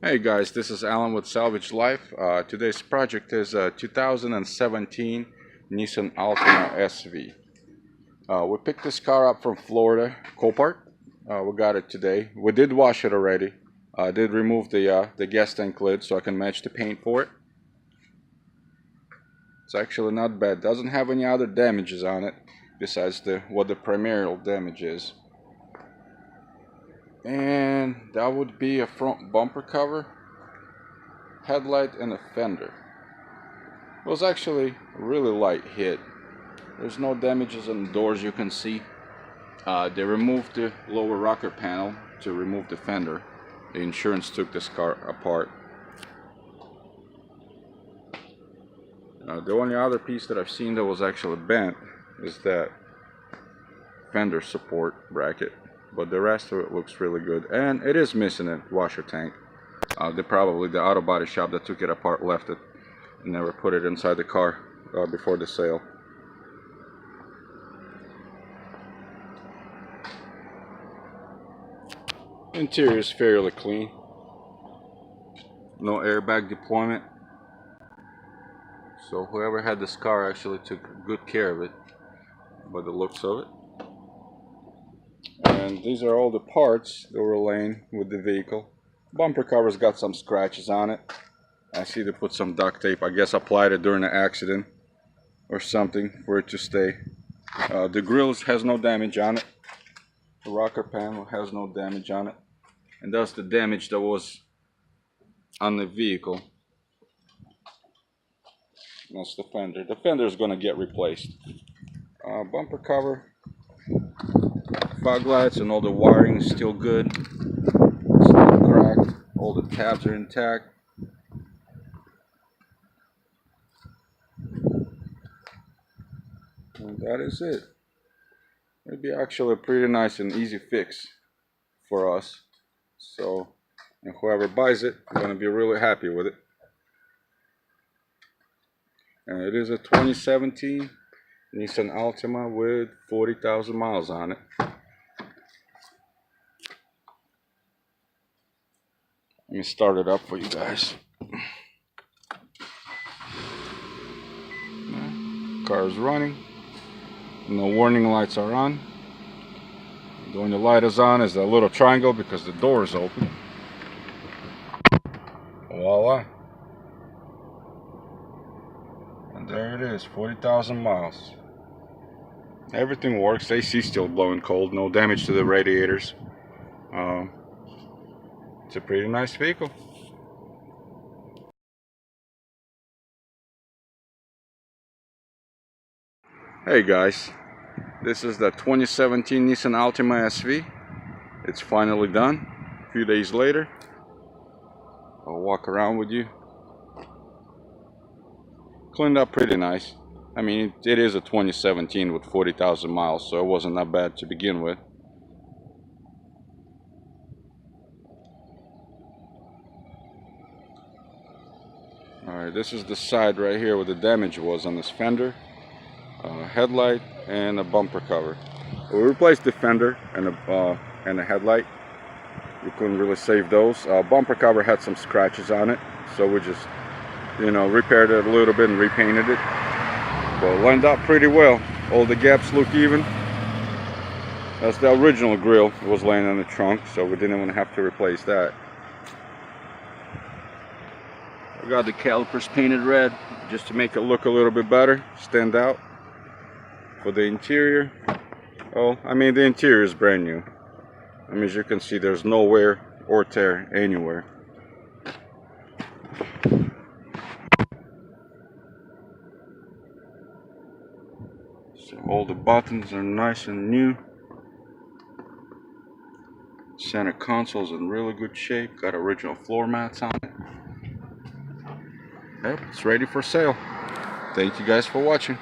Hey guys, this is Alan with Salvage Life. Today's project is a 2017 Nissan Altima SV. We picked this car up from Florida, Copart. We got it today. We did wash it already. I did remove the gas tank lid so I can match the paint for it. It's actually not bad. Doesn't have any other damages on it besides what the primary damage is. And that would be a front bumper cover, headlight, and a fender. It was actually a really light hit. There's no damages on the doors you can see. They removed the lower rocker panel to remove the fender. The insurance took this car apart. The only other piece that I've seen that was actually bent is that fender support bracket, but the rest of it looks really good, and it is missing a washer tank. The auto body shop that took it apart left it and never put it inside the car before the sale. Interior is fairly clean. No airbag deployment. So whoever had this car actually took good care of it by the looks of it. And these are all the parts that were laying with the vehicle. Bumper cover's got some scratches on it. I see they put some duct tape, I guess applied it during the accident or something for it to stay. The grille has no damage on it. The rocker panel has no damage on it. And that's the damage that was on the vehicle. That's the fender. The fender is going to get replaced. Bumper cover, fog lights, and all the wiring is still good. It's not cracked. All the tabs are intact. And that is it. It'd be actually a pretty nice and easy fix for us. So, and whoever buys it, is going to be really happy with it. And it is a 2017 Nissan Altima with 40,000 miles on it. Let me start it up for you guys. Car is running. No warning lights are on. The only light is on is that little triangle because the door is open. Voila. And there it is, 40,000 miles. Everything works. AC still blowing cold. No damage to the radiators. It's a pretty nice vehicle. Hey guys, this is the 2017 Nissan Altima SV. It's finally done. A few days later, I'll walk around with you. Cleaned up pretty nice. I mean, it is a 2017 with 40,000 miles, so it wasn't that bad to begin with. Alright, this is the side right here where the damage was on this fender, headlight, and a bumper cover. We replaced the fender and the headlight. We couldn't really save those. Bumper cover had some scratches on it, so we just, repaired it a little bit and repainted it. But it lined up pretty well. All the gaps look even. That's the original grille. It was laying in the trunk, so we didn't even have to replace that. I got the calipers painted red just to make it look a little bit better, stand out. For the interior, the interior is brand new. As you can see, there's no wear or tear anywhere. So all the buttons are nice and new. Center console's in really good shape. Got original floor mats on it. Yep, it's ready for sale. Thank you guys for watching.